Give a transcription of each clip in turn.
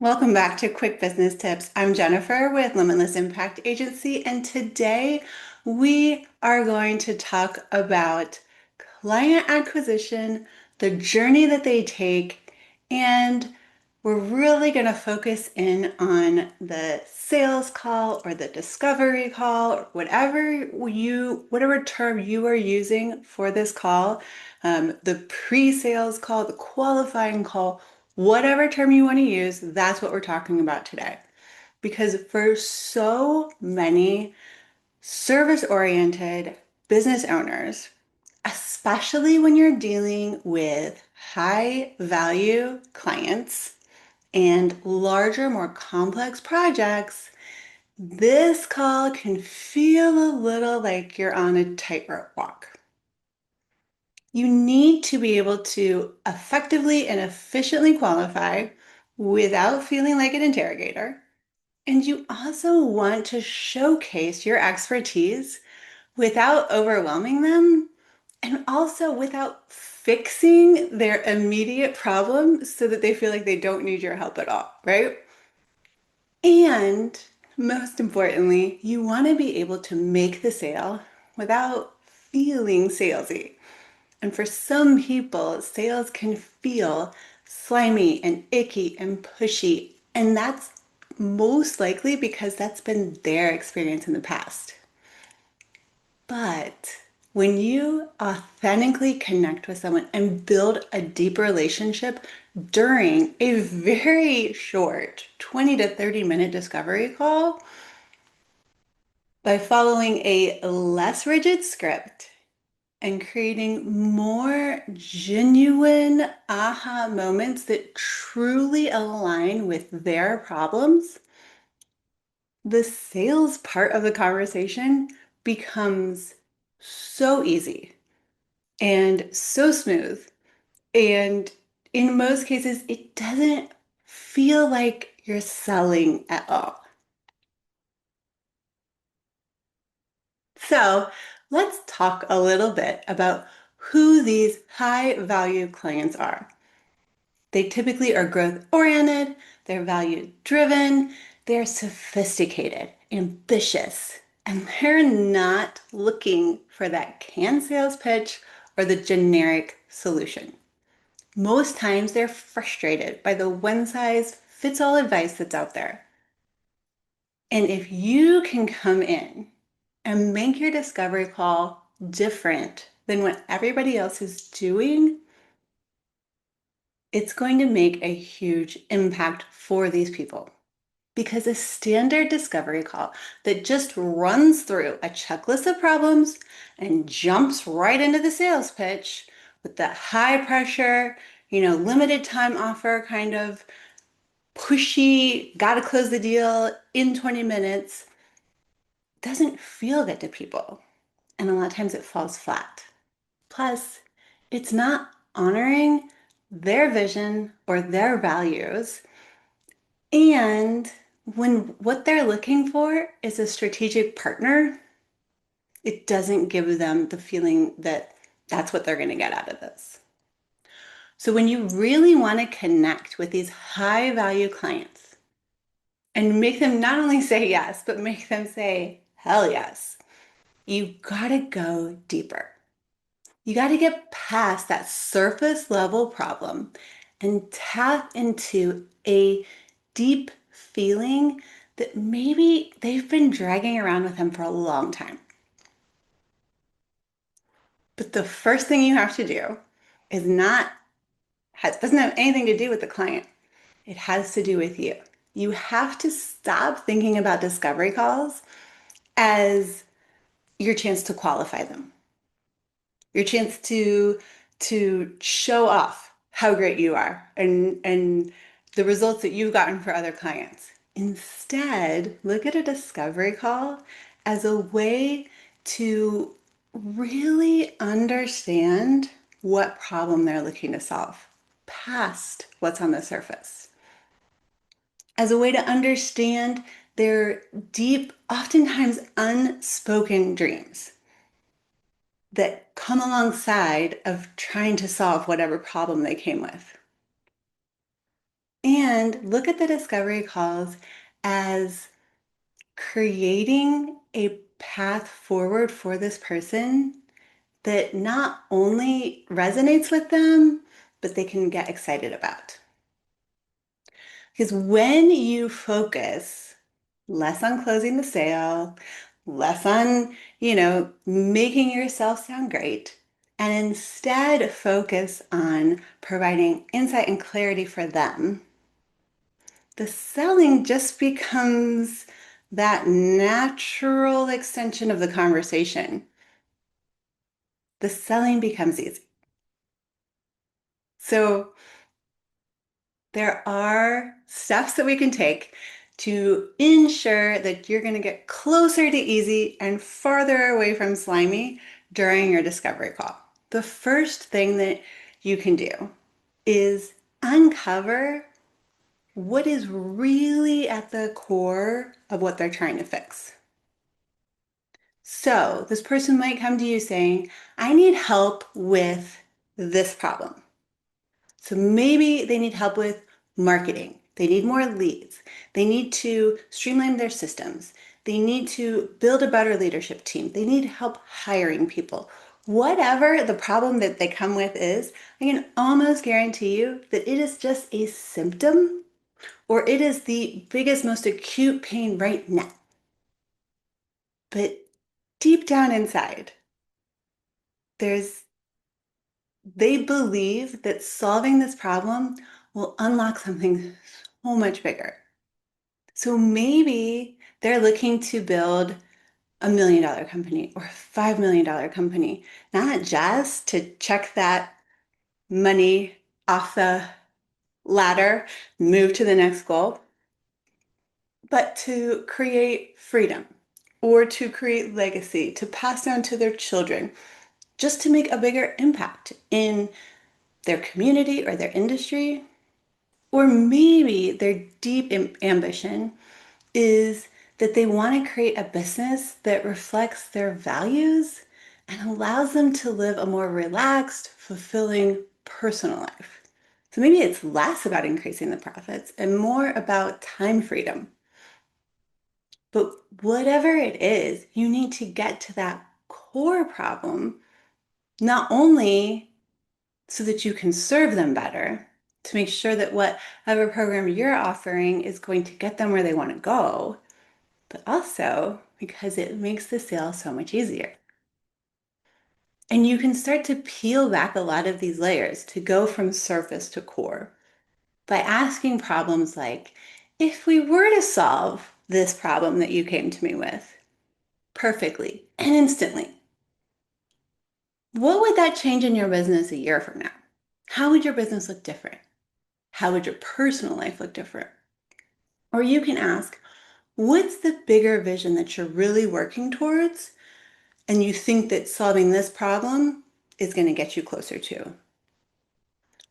Welcome back to Quick Business Tips. I'm Jennifer with Limitless Impact Agency, and today we are going to talk about client acquisition, the journey that they take, and we're really going to focus in on the sales call or the discovery call, or whatever term you are using for this call, the pre-sales call, the qualifying call, whatever term you want to use, that's what we're talking about today. Because for so many service-oriented business owners, especially when you're dealing with high value clients and larger, more complex projects, this call can feel a little like you're on a tightrope walk. You need to be able to effectively and efficiently qualify without feeling like an interrogator. And you also want to showcase your expertise without overwhelming them and also without fixing their immediate problem so that they feel like they don't need your help at all, right? And most importantly, you want to be able to make the sale without feeling salesy. And for some people, sales can feel slimy and icky and pushy. And that's most likely because that's been their experience in the past. But when you authentically connect with someone and build a deep relationship during a very short 20 to 30-minute discovery call, by following a less rigid script and creating more genuine aha moments that truly align with their problems, the sales part of the conversation becomes so easy and so smooth. And in most cases, it doesn't feel like you're selling at all. So let's talk a little bit about who these high value clients are. They typically are growth oriented, they're value driven, they're sophisticated, ambitious, and they're not looking for that canned sales pitch or the generic solution. Most times they're frustrated by the one size fits all advice that's out there. And if you can come in and make your discovery call different than what everybody else is doing, it's going to make a huge impact for these people. Because a standard discovery call that just runs through a checklist of problems and jumps right into the sales pitch with that high pressure, limited time offer kind of pushy, gotta close the deal in 20 minutes, doesn't feel good to people. And a lot of times it falls flat. Plus, it's not honoring their vision or their values. And when what they're looking for is a strategic partner, it doesn't give them the feeling that that's what they're going to get out of this. So when you really want to connect with these high value clients and make them not only say yes, but make them say, hell yes, you got to go deeper. You got to get past that surface level problem and tap into a deep feeling that maybe they've been dragging around with them for a long time. But the first thing you have to do is not, doesn't have anything to do with the client. It has to do with you. You have to stop thinking about discovery calls as your chance to qualify them, your chance to show off how great you are and the results that you've gotten for other clients. Instead, look at a discovery call as a way to really understand what problem they're looking to solve past what's on the surface, as a way to understand their deep, oftentimes unspoken dreams that come alongside of trying to solve whatever problem they came with. And look at the discovery calls as creating a path forward for this person that not only resonates with them, but they can get excited about. Because when you focus less on closing the sale, less on, making yourself sound great, and instead focus on providing insight and clarity for them, the selling just becomes that natural extension of the conversation. The selling becomes easy. So there are steps that we can take to ensure that you're going to get closer to easy and farther away from slimy during your discovery call. The first thing that you can do is uncover what is really at the core of what they're trying to fix. So this person might come to you saying, I need help with this problem. So maybe they need help with marketing. They need more leads. They need to streamline their systems. They need to build a better leadership team. They need help hiring people. Whatever the problem that they come with is, I can almost guarantee you that it is just a symptom or it is the biggest, most acute pain right now. But deep down inside, there's they believe that solving this problem will unlock something so much bigger. So maybe they're looking to build $1 million company or $5 million company, not just to check that money off the ladder, move to the next goal, but to create freedom or to create legacy, to pass down to their children, just to make a bigger impact in their community or their industry. Or maybe their deep ambition is that they want to create a business that reflects their values and allows them to live a more relaxed, fulfilling personal life. So maybe it's less about increasing the profits and more about time freedom. But whatever it is, you need to get to that core problem, not only so that you can serve them better, to make sure that whatever program you're offering is going to get them where they want to go, but also because it makes the sale so much easier. And you can start to peel back a lot of these layers to go from surface to core by asking problems like, if we were to solve this problem that you came to me with perfectly and instantly, what would that change in your business a year from now? How would your business look different? How would your personal life look different? Or you can ask, what's the bigger vision that you're really working towards and you think that solving this problem is going to get you closer to?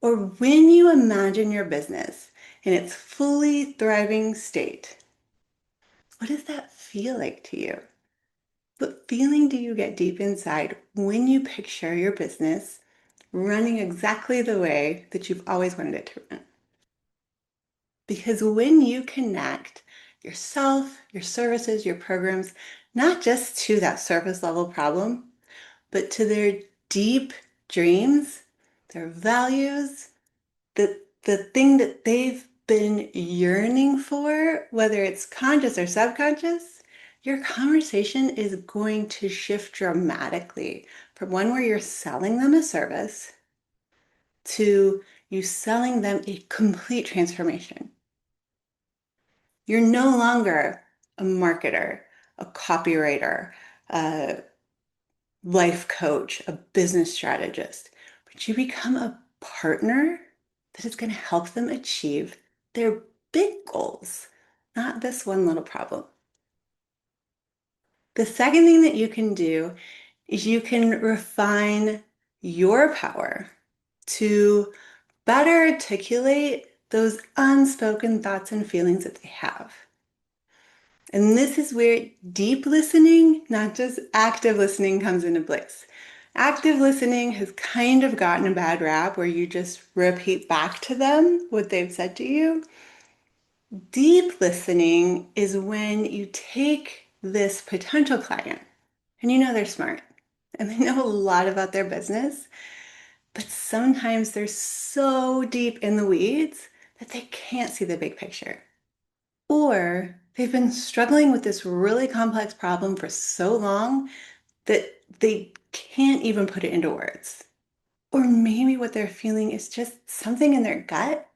Or when you imagine your business in its fully thriving state, what does that feel like to you? What feeling do you get deep inside when you picture your business running exactly the way that you've always wanted it to run? Because when you connect yourself, your services, your programs, not just to that surface level problem, but to their deep dreams, their values, the thing that they've been yearning for, whether it's conscious or subconscious, your conversation is going to shift dramatically from one where you're selling them a service to you selling them a complete transformation. You're no longer a marketer, a copywriter, a life coach, a business strategist, but you become a partner that is going to help them achieve their big goals, not this one little problem. The second thing that you can do is you can refine your power to better articulate those unspoken thoughts and feelings that they have. And this is where deep listening, not just active listening, comes into place. Active listening has kind of gotten a bad rap where you just repeat back to them what they've said to you. Deep listening is when you take this potential client and you know they're smart and they know a lot about their business, but sometimes they're so deep in the weeds that they can't see the big picture. Or they've been struggling with this really complex problem for so long that they can't even put it into words. Or maybe what they're feeling is just something in their gut.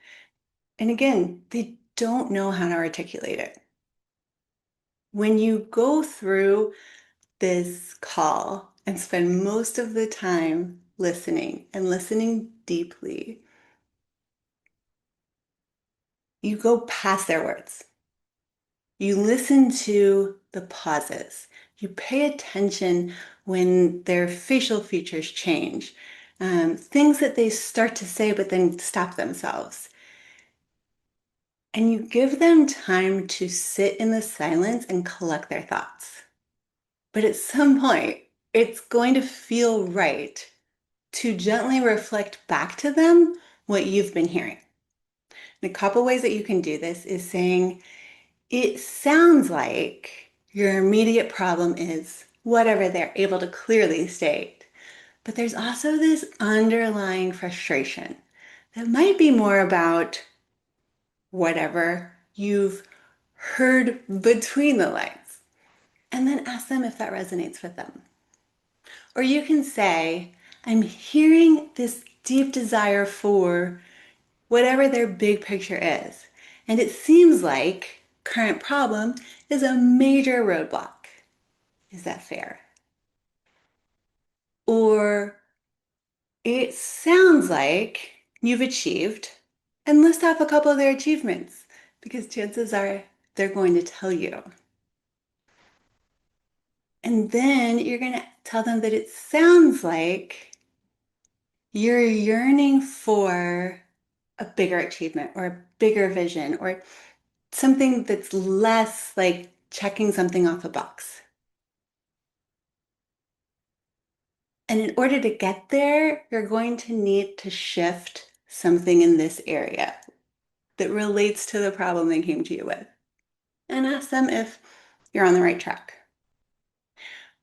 And again, they don't know how to articulate it. When you go through this call and spend most of the time listening and listening deeply, you go past their words. You listen to the pauses. You pay attention when their facial features change, things that they start to say but then stop themselves. And you give them time to sit in the silence and collect their thoughts. But at some point, it's going to feel right to gently reflect back to them what you've been hearing. And a couple ways that you can do this is saying, it sounds like your immediate problem is whatever they're able to clearly state. But there's also this underlying frustration that might be more about whatever you've heard between the lines. And then ask them if that resonates with them. Or you can say, I'm hearing this deep desire for whatever their big picture is. And it seems like current problem is a major roadblock. Is that fair? Or it sounds like you've achieved, and list off a couple of their achievements because chances are they're going to tell you. And then you're going to tell them that it sounds like you're yearning for a bigger achievement or a bigger vision or something that's less like checking something off a box. And in order to get there, you're going to need to shift something in this area that relates to the problem they came to you with. And ask them if you're on the right track.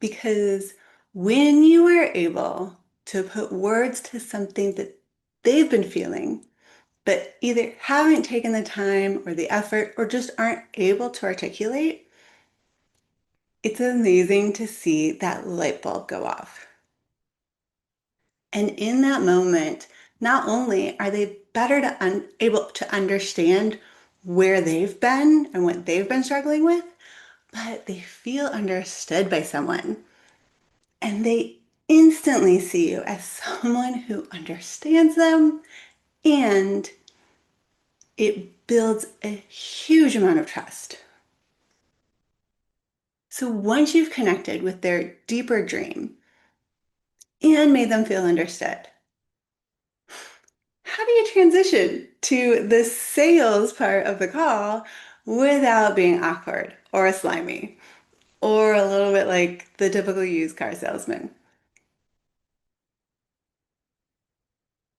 Because when you are able to put words to something that they've been feeling, but either haven't taken the time or the effort or just aren't able to articulate, it's amazing to see that light bulb go off. And in that moment, not only are they better to able to understand where they've been and what they've been struggling with, but they feel understood by someone. And they instantly see you as someone who understands them, and it builds a huge amount of trust. So once you've connected with their deeper dream and made them feel understood, how do you transition to the sales part of the call without being awkward or slimy or a little bit like the typical used car salesman?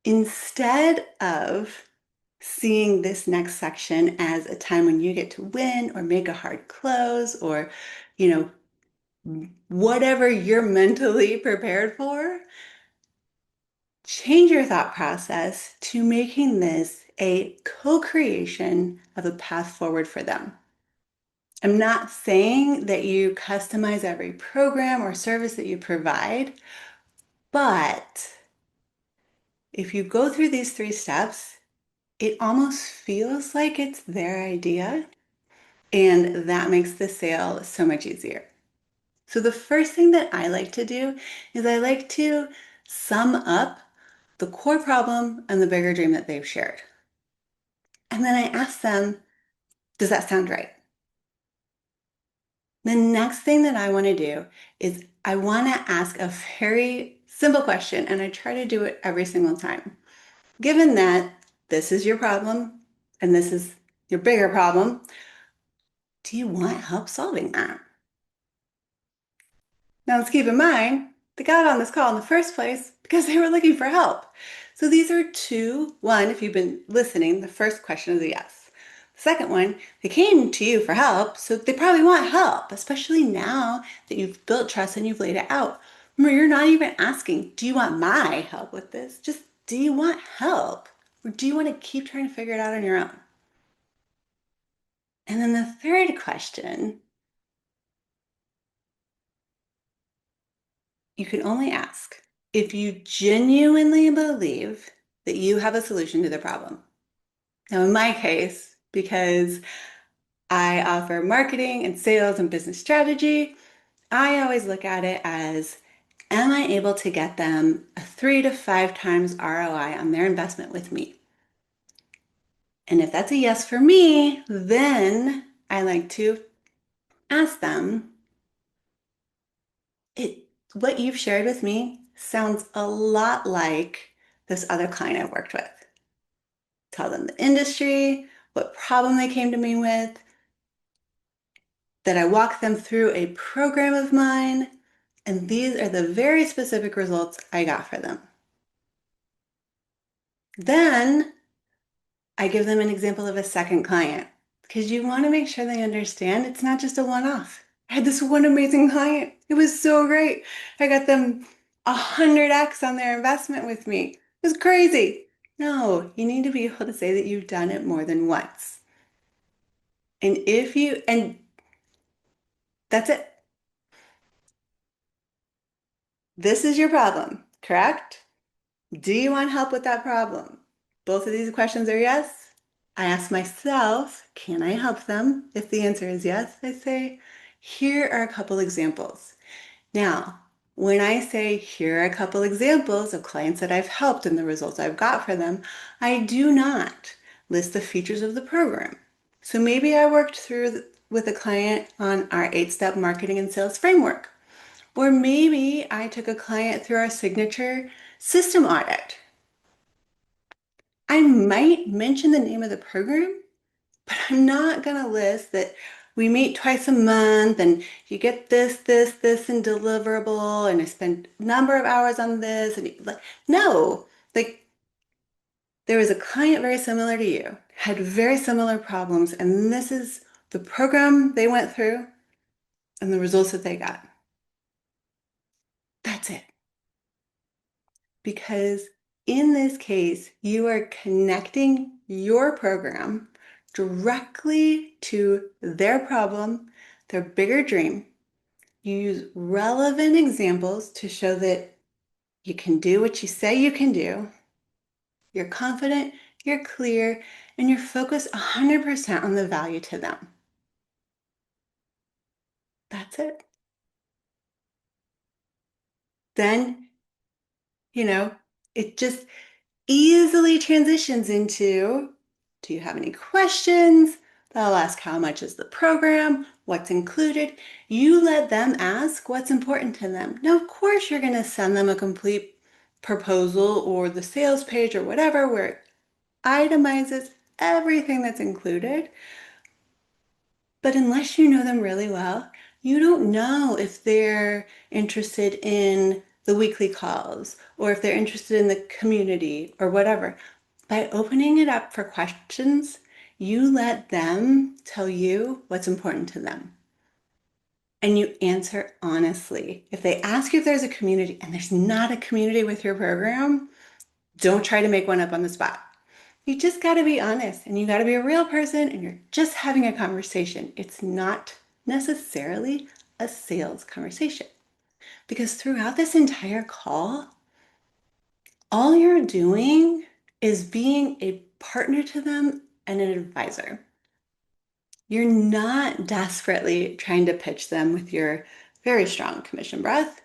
Instead of seeing this next section as a time when you get to win or make a hard close or, you whatever you're mentally prepared for, change your thought process to making this a co-creation of a path forward for them. I'm not saying that you customize every program or service that you provide, but if you go through these 3 steps, it almost feels like it's their idea, and that makes the sale so much easier. So the first thing that I like to do is I like to sum up the core problem and the bigger dream that they've shared. And then I ask them, does that sound right? The next thing that I want to do is I want to ask a very simple question, and I try to do it every single time. Given that this is your problem and this is your bigger problem, do you want help solving that? Now let's keep in mind, They got on this call in the first place because they were looking for help. So these are two. One, if you've been listening, the first question is a yes. The second one, they came to you for help, so they probably want help, especially now that you've built trust and you've laid it out. Remember, you're not even asking, do you want my help with this? Just, do you want help? Or do you want to keep trying to figure it out on your own? And then the third question, you can only ask if you genuinely believe that you have a solution to the problem. Now, in my case, because I offer marketing and sales and business strategy, I always look at it as, am I able to get them a 3 to 5 times ROI on their investment with me? And if that's a yes for me, then I like to ask them, what you've shared with me sounds a lot like this other client I've worked with. Tell them the industry, what problem they came to me with, that I walk them through a program of mine, and these are the very specific results I got for them. Then I give them an example of a second client because you want to make sure they understand it's not just a one-off. I had this one amazing client. It was so great. I got them 100x on their investment with me. It was crazy. No, you need to be able to say that you've done it more than once. And that's it. This is your problem, correct? Do you want help with that problem? Both of these questions are yes. I ask myself, can I help them? If the answer is yes, I say, here are a couple examples. Now, when I say here are a couple examples of clients that I've helped and the results I've got for them, I do not list the features of the program. So maybe I worked through with a client on our 8-step marketing and sales framework. Or maybe I took a client through our signature system audit. I might mention the name of the program, but I'm not going to list that we meet twice a month and you get this, and deliverable, and I spend a number of hours on this. And like, no, like there was a client very similar to you, had very similar problems, and this is the program they went through and the results that they got. That's it. Because in this case, you are connecting your program directly to their problem, their bigger dream. You use relevant examples to show that you can do what you say you can do. You're confident, you're clear, and you're focused 100% on the value to them. That's it. Then, you know, it just easily transitions into, do you have any questions? They'll ask, how much is the program? What's included? You let them ask what's important to them. Now, of course, you're going to send them a complete proposal or the sales page or whatever where it itemizes everything that's included. But unless you know them really well, you don't know if they're interested in the weekly calls or if they're interested in the community or whatever. By opening it up for questions, you let them tell you what's important to them. And you answer honestly. If they ask you if there's a community and there's not a community with your program, don't try to make one up on the spot. You just got to be honest and you got to be a real person and you're just having a conversation. It's not necessarily a sales conversation because throughout this entire call, all you're doing is being a partner to them and an advisor. You're not desperately trying to pitch them with your very strong commission breath.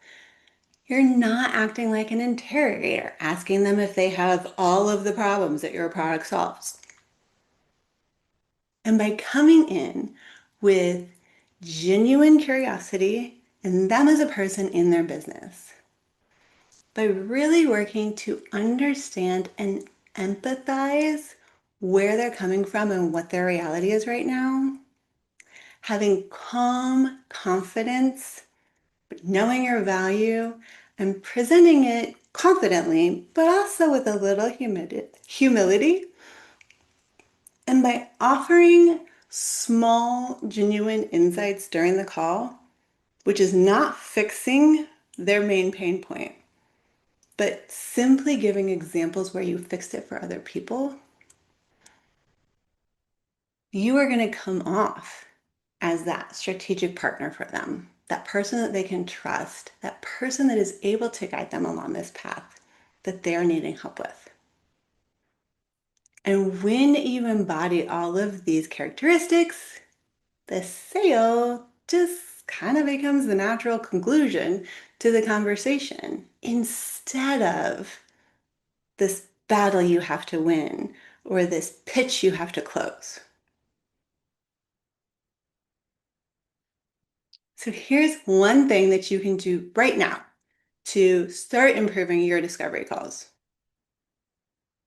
You're not acting like an interrogator, asking them if they have all of the problems that your product solves. And by coming in with genuine curiosity and them as a person in their business, by really working to understand and empathize where they're coming from and what their reality is right now, having calm confidence, knowing your value, and presenting it confidently, but also with a little humility. And by offering small, genuine insights during the call, which is not fixing their main pain point, but simply giving examples where you fixed it for other people, you are going to come off as that strategic partner for them, that person that they can trust, that person that is able to guide them along this path that they're needing help with. And when you embody all of these characteristics, the sale just kind of becomes the natural conclusion to the conversation instead of this battle you have to win or this pitch you have to close. So here's one thing that you can do right now to start improving your discovery calls.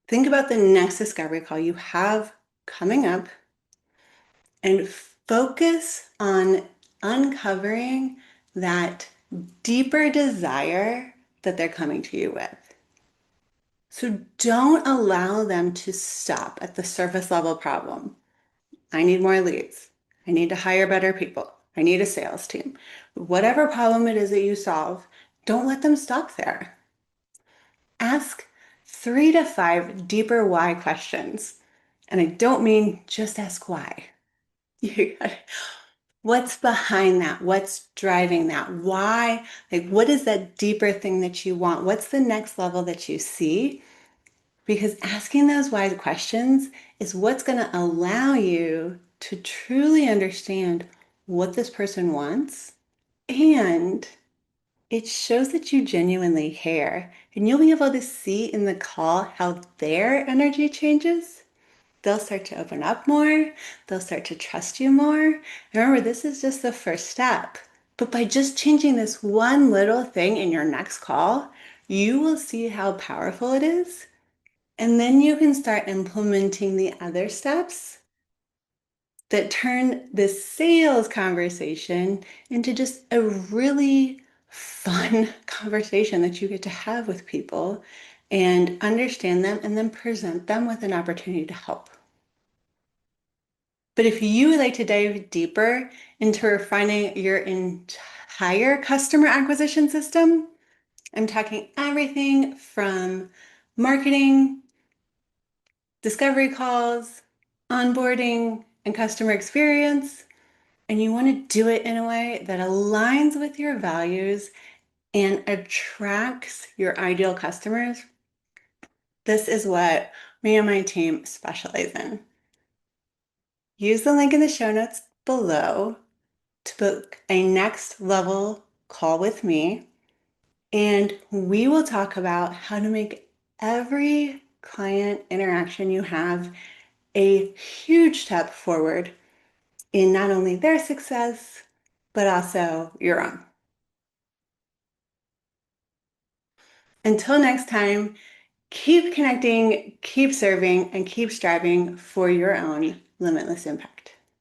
Think about the next discovery call you have coming up and focus on uncovering that deeper desire that they're coming to you with. So don't allow them to stop at the surface level problem. I need more leads. I need to hire better people. I need a sales team. Whatever problem it is that you solve, don't let them stop there. Ask 3 to 5 deeper why questions. And I don't mean just ask why. What's behind that? What's driving that? Why? Like, what is that deeper thing that you want? What's the next level that you see? Because asking those why questions is what's going to allow you to truly understand what this person wants. And it shows that you genuinely care. And you'll be able to see in the call how their energy changes. They'll start to open up more. They'll start to trust you more. Remember, this is just the first step. But by just changing this one little thing in your next call, you will see how powerful it is. And then you can start implementing the other steps that turn this sales conversation into just a really fun conversation that you get to have with people and understand them and then present them with an opportunity to help. But if you would like to dive deeper into refining your entire customer acquisition system, I'm talking everything from marketing, discovery calls, onboarding, and customer experience, and you want to do it in a way that aligns with your values and attracts your ideal customers, this is what me and my team specialize in. Use the link in the show notes below to book a next level call with me, and we will talk about how to make every client interaction you have a huge step forward in not only their success, but also your own. Until next time, keep connecting, keep serving, and keep striving for your own limitless impact.